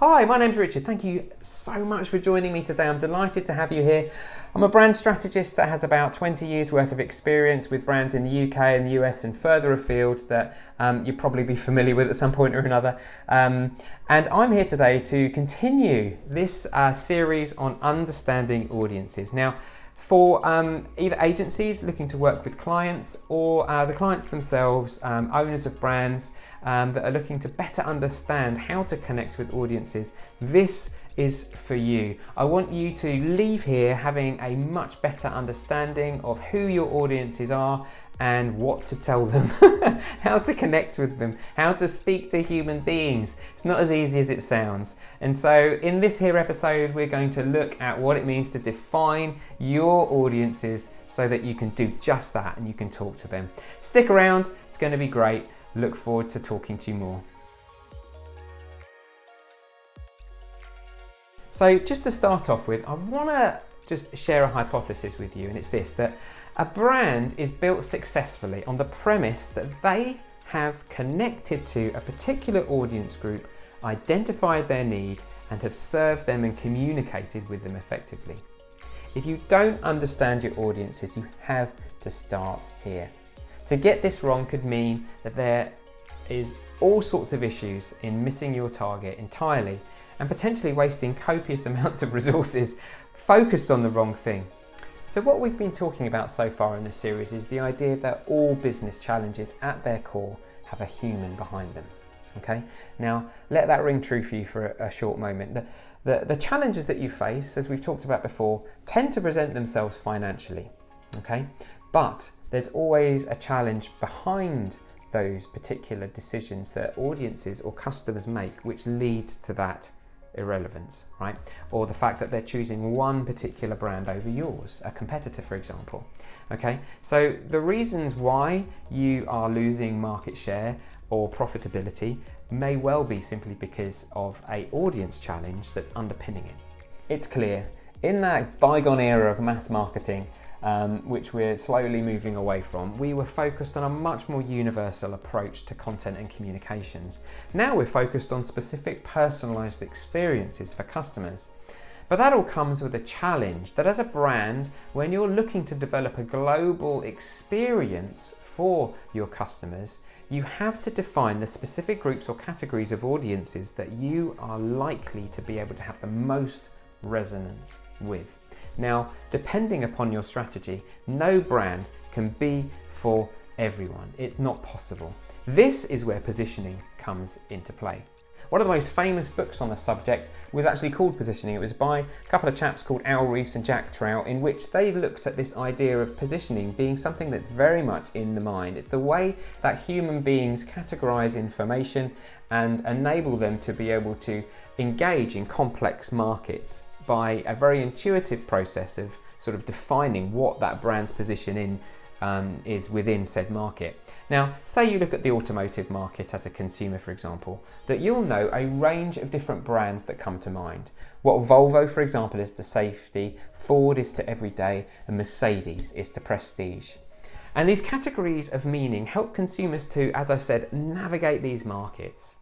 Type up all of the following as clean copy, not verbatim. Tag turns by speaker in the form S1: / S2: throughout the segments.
S1: Hi, my name's Richard. Thank you so much for joining me today. I'm delighted to have you here. I'm a brand strategist that has about 20 years worth of experience with brands in the UK and the US and further afield that you'll probably be familiar with at some point or another. And I'm here today to continue this series on understanding audiences. Now, for either agencies looking to work with clients or the clients themselves, owners of brands that are looking to better understand how to connect with audiences, this is for you. I want you to leave here having a much better understanding of who your audiences are and what to tell them, how to connect with them, how to speak to human beings. It's not as easy as it sounds. And so in this here episode, we're going to look at what it means to define your audiences so that you can do just that and you can talk to them. Stick around, it's going to be great. Look forward to talking to you more. So just to start off with, I want to just share a hypothesis with you, and it's this, that a brand is built successfully on the premise that they have connected to a particular audience group, identified their need, and have served them and communicated with them effectively. If you don't understand your audiences, you have to start here. To get this wrong could mean that there is all sorts of issues in missing your target entirely and potentially wasting copious amounts of resources focused on the wrong thing. So what we've been talking about so far in this series is the idea that all business challenges at their core have a human behind them. Okay, now let that ring true for you for a short moment. The challenges that you face, as we've talked about before, tend to present themselves financially. Okay, but there's always a challenge behind those particular decisions that audiences or customers make, which leads to that irrelevance, right? Or the fact that they're choosing one particular brand over yours, a competitor, for example. Okay, so the reasons why you are losing market share or profitability may well be simply because of an audience challenge that's underpinning it. It's clear in that bygone era of mass marketing, which we're slowly moving away from, we were focused on a much more universal approach to content and communications. Now we're focused on specific personalized experiences for customers. But that all comes with a challenge that as a brand, when you're looking to develop a global experience for your customers, you have to define the specific groups or categories of audiences that you are likely to be able to have the most resonance with. Now, depending upon your strategy, no brand can be for everyone. It's not possible. This is where positioning comes into play. One of the most famous books on the subject was actually called Positioning. It was by a couple of chaps called Al Rees and Jack Trout, in which they looked at this idea of positioning being something that's very much in the mind. It's the way that human beings categorize information and enable them to be able to engage in complex markets by a very intuitive process of sort of defining what that brand's position in is within said market. Now, say you look at the automotive market as a consumer, for example, that you'll know a range of different brands that come to mind. What Volvo, for example, is to safety, Ford is to everyday, and Mercedes is to prestige. And these categories of meaning help consumers to, as I've said, navigate these markets.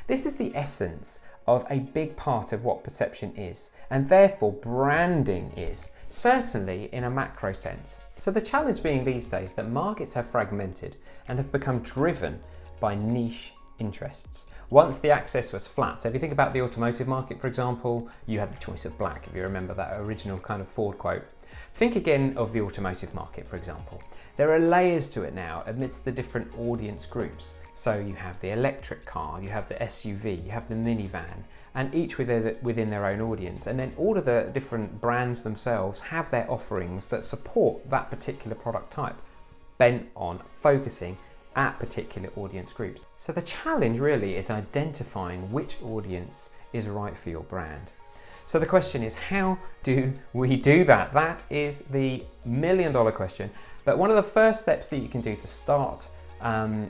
S1: This is the essence of a big part of what perception is, and therefore branding is, certainly in a macro sense. So the challenge being these days that markets have fragmented and have become driven by niche interests. Once the axis was flat, so if you think about the automotive market, for example, you had the choice of black, if you remember that original kind of Ford quote. Think again of the automotive market, for example. There are layers to it now amidst the different audience groups. So you have the electric car, you have the SUV, you have the minivan, and each within their own audience. And then all of the different brands themselves have their offerings that support that particular product type, bent on focusing at particular audience groups. So the challenge really is identifying which audience is right for your brand. So the question is, how do we do that? That is the million-dollar question. But one of the first steps that you can do to start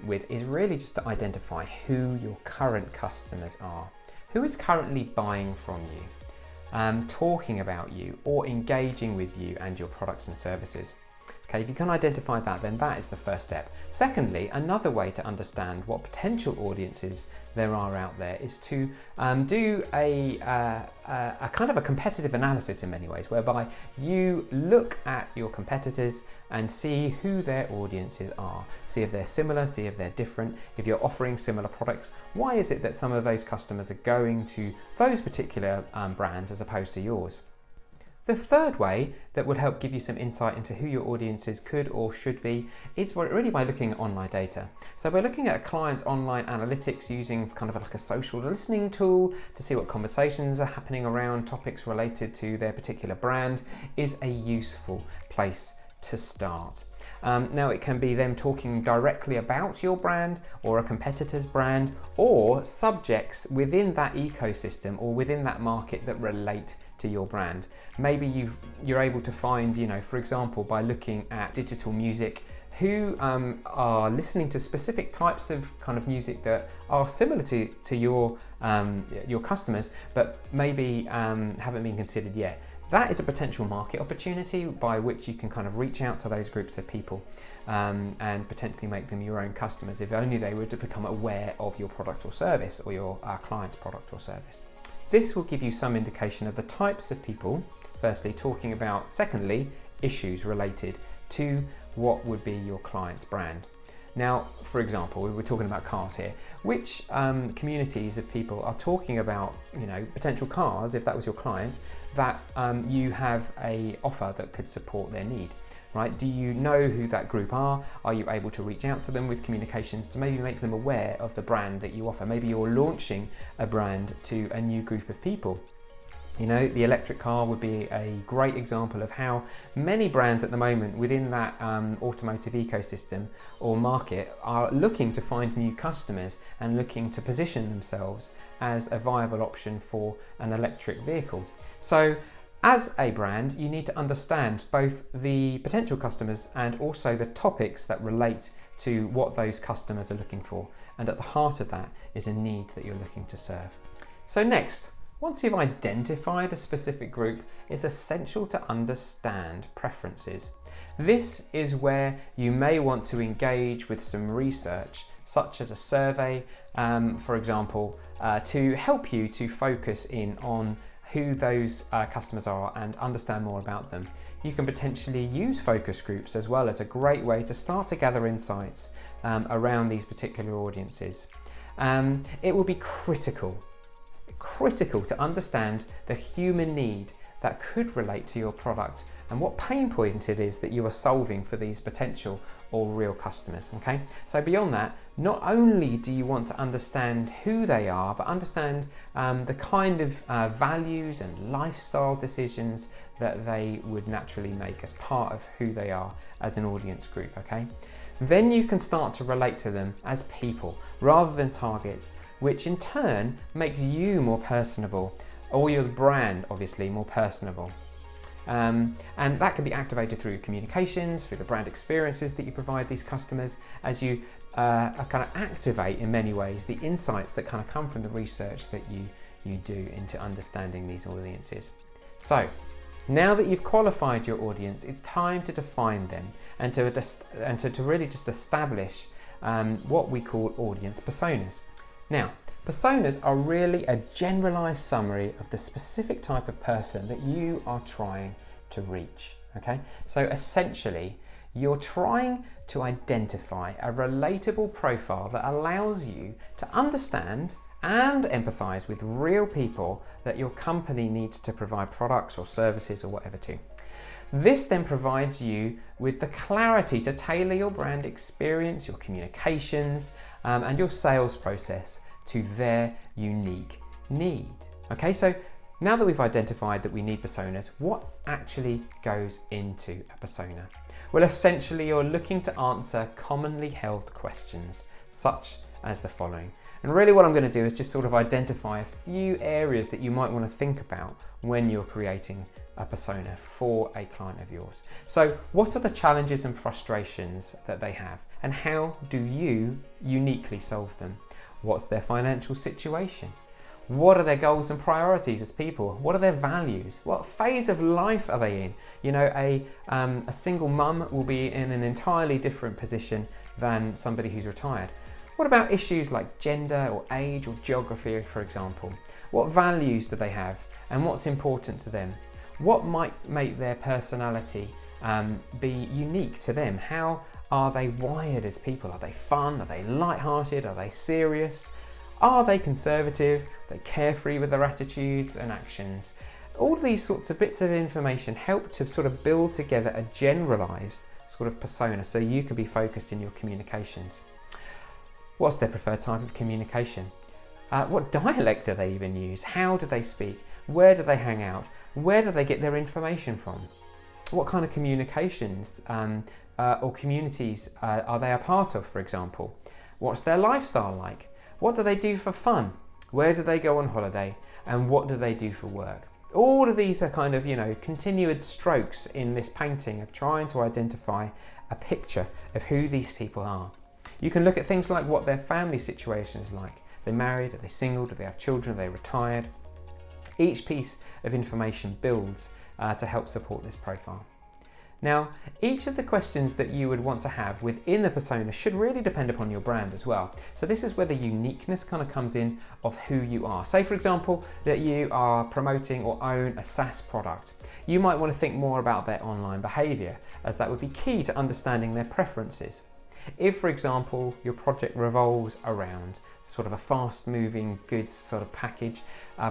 S1: with is really just to identify who your current customers are. Who is currently buying from you, talking about you, or engaging with you and your products and services? Okay, if you can identify that, then that is the first step. Secondly, another way to understand what potential audiences there are out there is to do a kind of a competitive analysis in many ways, whereby you look at your competitors and see who their audiences are. See if they're similar, see if they're different, if you're offering similar products. Why is it that some of those customers are going to those particular brands as opposed to yours? The third way that would help give you some insight into who your audiences could or should be is really by looking at online data. So by looking at a client's online analytics using kind of like a social listening tool to see what conversations are happening around topics related to their particular brand is a useful place to start. Now it can be them talking directly about your brand or a competitor's brand, or subjects within that ecosystem or within that market that relate to your brand. Maybe you're able to find, for example, by looking at digital music, who are listening to specific types of kind of music that are similar to your customers, but maybe haven't been considered yet. That is a potential market opportunity by which you can kind of reach out to those groups of people and potentially make them your own customers, if only they were to become aware of your product or service, or your client's product or service. This will give you some indication of the types of people, firstly, talking about, secondly, issues related to what would be your client's brand. Now, for example, we're talking about cars here. Which communities of people are talking about, potential cars, if that was your client, that you have a offer that could support their need, right? Do you know who that group are? Are you able to reach out to them with communications to maybe make them aware of the brand that you offer? Maybe you're launching a brand to a new group of people. The electric car would be a great example of how many brands at the moment within that automotive ecosystem or market are looking to find new customers and looking to position themselves as a viable option for an electric vehicle. So as a brand, you need to understand both the potential customers and also the topics that relate to what those customers are looking for. And at the heart of that is a need that you're looking to serve. So next, once you've identified a specific group, it's essential to understand preferences. This is where you may want to engage with some research, such as a survey, for example, to help you to focus in on who those customers are and understand more about them. You can potentially use focus groups as well as a great way to start to gather insights around these particular audiences. It will be critical to understand the human need that could relate to your product and what pain point it is that you are solving for these potential or real customers. Okay, so beyond that, not only do you want to understand who they are, but understand the kind of values and lifestyle decisions that they would naturally make as part of who they are as an audience group. Okay, then you can start to relate to them as people rather than targets, which in turn makes you more personable, or your brand obviously more personable. And that can be activated through communications, through the brand experiences that you provide these customers, as you kind of activate in many ways the insights that kind of come from the research that you do into understanding these audiences. So now that you've qualified your audience, it's time to define them and to really just establish what we call audience personas. Now, personas are really a generalized summary of the specific type of person that you are trying to reach. Okay, so essentially, you're trying to identify a relatable profile that allows you to understand and empathize with real people that your company needs to provide products or services or whatever to. This then provides you with the clarity to tailor your brand experience, your communications, and your sales process to their unique need. Okay, so now that we've identified that we need personas, what actually goes into a persona? Well, essentially, you're looking to answer commonly held questions, such as the following. And really what I'm going to do is just sort of identify a few areas that you might want to think about when you're creating a persona for a client of yours. So what are the challenges and frustrations that they have, and how do you uniquely solve them? What's their financial situation? What are their goals and priorities as people? What are their values? What phase of life are they in? You know, a single mum will be in an entirely different position than somebody who's retired. What about issues like gender or age or geography, for example? What values do they have and what's important to them? What might make their personality be unique to them? How are they wired as people? Are they fun? Are they light-hearted? Are they serious? Are they conservative? Are they carefree with their attitudes and actions? All these sorts of bits of information help to sort of build together a generalised sort of persona so you can be focused in your communications. What's their preferred type of communication? What dialect do they even use? How do they speak? Where do they hang out? Where do they get their information from? What kind of communications or communities are they a part of, for example? What's their lifestyle like? What do they do for fun? Where do they go on holiday? And what do they do for work? All of these are kind of, continued strokes in this painting of trying to identify a picture of who these people are. You can look at things like what their family situation is like. Are they married? Are they single? Do they have children? Are they retired? Each piece of information builds to help support this profile. Now, each of the questions that you would want to have within the persona should really depend upon your brand as well. So this is where the uniqueness kind of comes in of who you are. Say, for example, that you are promoting or own a SaaS product. You might want to think more about their online behaviour, as that would be key to understanding their preferences. If, for example, your project revolves around sort of a fast-moving goods sort of package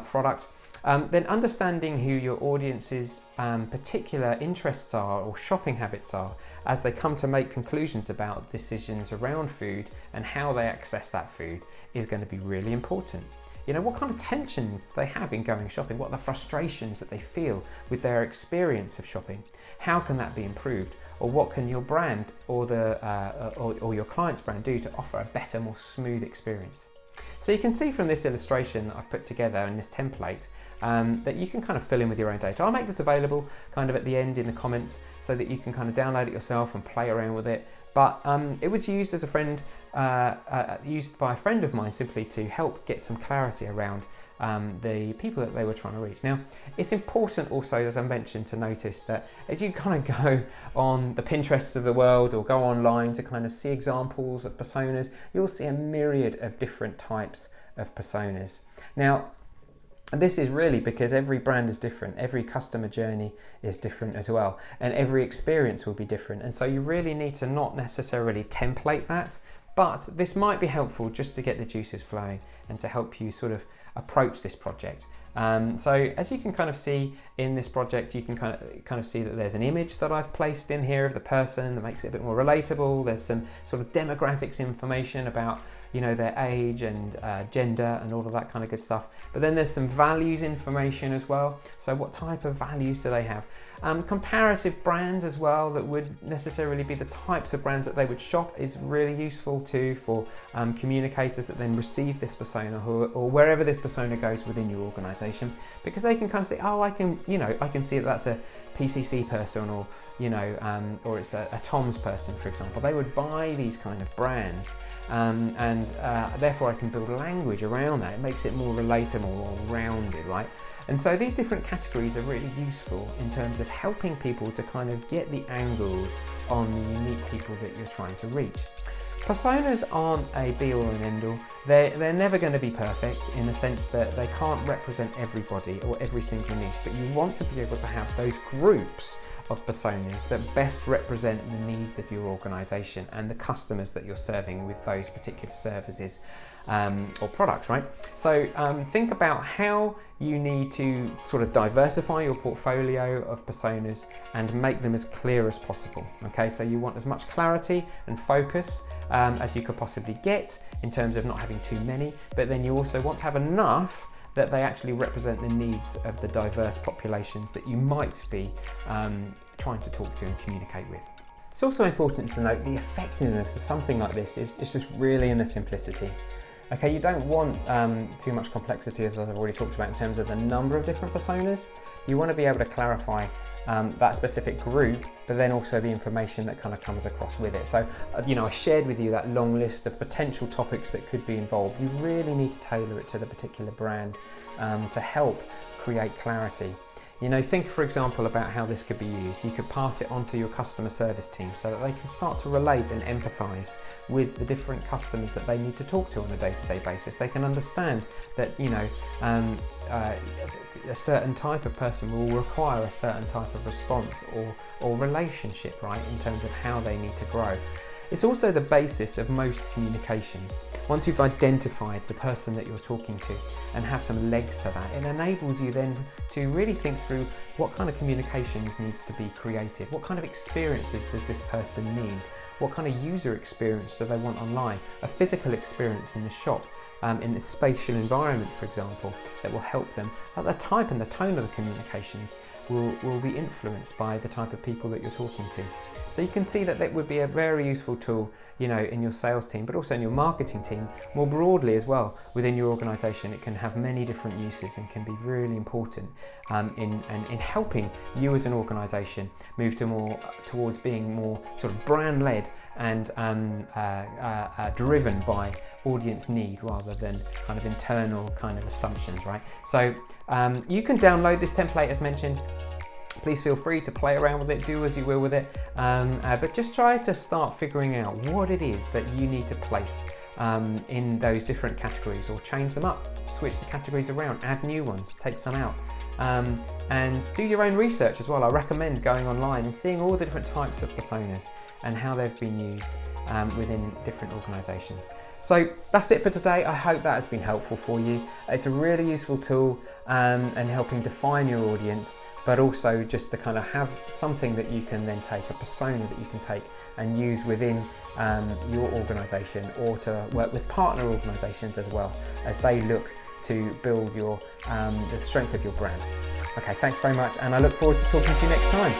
S1: product, then understanding who your audience's particular interests are or shopping habits are as they come to make conclusions about decisions around food and how they access that food is going to be really important. What kind of tensions they have in going shopping? What are the frustrations that they feel with their experience of shopping? How can that be improved? Or what can your brand or your client's brand do to offer a better, more smooth experience? So you can see from this illustration that I've put together in this template that you can kind of fill in with your own data. I'll make this available kind of at the end in the comments so that you can kind of download it yourself and play around with it. But it was used as used by a friend of mine simply to help get some clarity around the people that they were trying to reach. Now, it's important also, as I mentioned, to notice that as you kind of go on the Pinterests of the world or go online to kind of see examples of personas, you'll see a myriad of different types of personas. Now, this is really because every brand is different, every customer journey is different as well, and every experience will be different. And so you really need to not necessarily template that, but this might be helpful just to get the juices flowing and to help you sort of approach this project. So as you can kind of see in this project, you can kind of see that there's an image that I've placed in here of the person that makes it a bit more relatable. There's some sort of demographics information about their age and gender and all of that kind of good stuff. But then there's some values information as well. So what type of values do they have? Comparative brands as well that would necessarily be the types of brands that they would shop is really useful too for communicators that then receive this persona or wherever this persona goes within your organization, because they can kind of say, oh, I can see that that's a PCC person or it's a Tom's person, for example. They would buy these kind of brands and therefore I can build language around that. It makes it more relatable, more rounded, right? And so these different categories are really useful in terms of helping people to kind of get the angles on the unique people that you're trying to reach. Personas aren't a be-all and end-all. They're never going to be perfect in the sense that they can't represent everybody or every single niche, but you want to be able to have those groups of personas that best represent the needs of your organisation and the customers that you're serving with those particular services or products, right? So think about how you need to sort of diversify your portfolio of personas and make them as clear as possible. Okay, so you want as much clarity and focus as you could possibly get in terms of not having too many, but then you also want to have enough that they actually represent the needs of the diverse populations that you might be trying to talk to and communicate with. It's also important to note the effectiveness of something like this is just really in the simplicity. Okay, you don't want too much complexity, as I've already talked about, in terms of the number of different personas. you want to be able to clarify that specific group, but then also the information that kind of comes across with it. So, I shared with you that long list of potential topics that could be involved. You really need to tailor it to the particular brand to help create clarity. Think, for example, about how this could be used. You could pass it on to your customer service team so that they can start to relate and empathise with the different customers that they need to talk to on a day-to-day basis. They can understand that, a certain type of person will require a certain type of response or relationship, right, in terms of how they need to grow. It's also the basis of most communications. Once you've identified the person that you're talking to and have some legs to that, it enables you then to really think through what kind of communications needs to be created. What kind of experiences does this person need? What kind of user experience do they want online? A physical experience in the shop, in the spatial environment, for example, that will help them. But the type and the tone of the communications will be influenced by the type of people that you're talking to. So you can see that that would be a very useful tool, in your sales team, but also in your marketing team, more broadly as well, within your organisation. It can have many different uses and can be really important in helping you as an organisation move towards being more sort of brand-led and driven by audience need rather than kind of internal kind of assumptions, right? So you can download this template as mentioned. Please feel free to play around with it, do as you will with it, but just try to start figuring out what it is that you need to place in those different categories, or change them up, switch the categories around, add new ones, take some out, and do your own research as well. I recommend going online and seeing all the different types of personas and how they've been used within different organisations. So that's it for today. I hope that has been helpful for you. It's a really useful tool and helping define your audience, but also just to kind of have something that you can then take, a persona that you can take and use within your organisation, or to work with partner organisations as well as they look to build the strength of your brand. Okay, thanks very much, and I look forward to talking to you next time.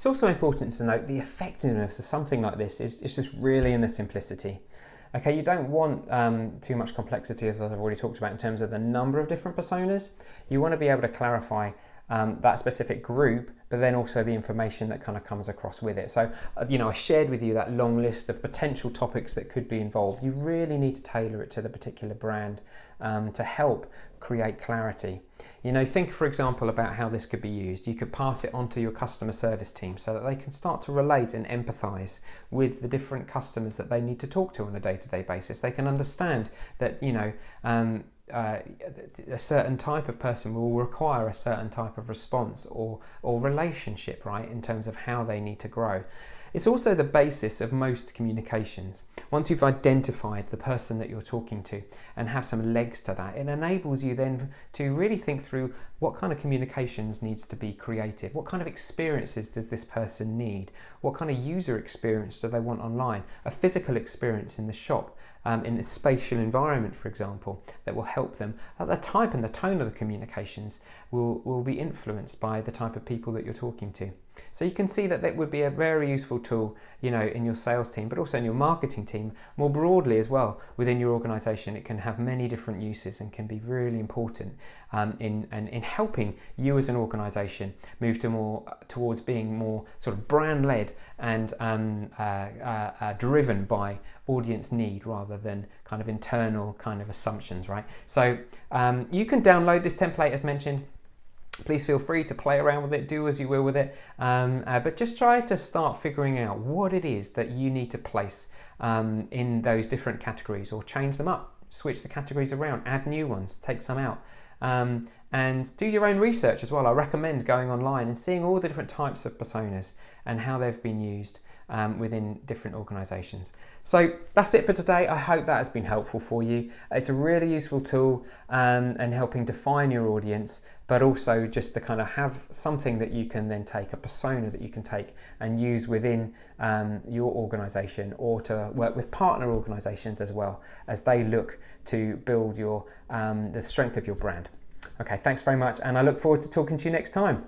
S1: It's also important to note the effectiveness of something like this is just really in the simplicity. Okay, you don't want too much complexity, as I've already talked about, in terms of the number of different personas. You want to be able to clarify that specific group, but then also the information that kind of comes across with it. So, I shared with you that long list of potential topics that could be involved. You really need to tailor it to the particular brand to help create clarity. Think, for example, about how this could be used. You could pass it on to your customer service team so that they can start to relate and empathize with the different customers that they need to talk to on a day-to-day basis. They can understand that, a certain type of person will require a certain type of response or relationship, right, in terms of how they need to grow. It's also the basis of most communications. Once you've identified the person that you're talking to and have some legs to that, it enables you then to really think through what kind of communications needs to be created. What kind of experiences does this person need? What kind of user experience do they want online? A physical experience in the shop, in the spatial environment, for example, that will help them. The type and the tone of the communications will be influenced by the type of people that you're talking to. So you can see that would be a very useful tool, in your sales team, but also in your marketing team, more broadly as well within your organization. It can have many different uses and can be really important in helping you as an organization move towards being more sort of brand led and driven by audience need rather than kind of internal kind of assumptions, right? So you can download this template as mentioned. Please feel free to play around with it, do as you will with it, but just try to start figuring out what it is that you need to place in those different categories, or change them up, switch the categories around, add new ones, take some out, and do your own research as well. I recommend going online and seeing all the different types of personas and how they've been used within different organisations. So that's it for today. I hope that has been helpful for you. It's a really useful tool and helping define your audience, but also just to kind of have something that you can then take, a persona that you can take and use within your organisation, or to work with partner organisations as well as they look to build the strength of your brand. Okay, thanks very much, and I look forward to talking to you next time.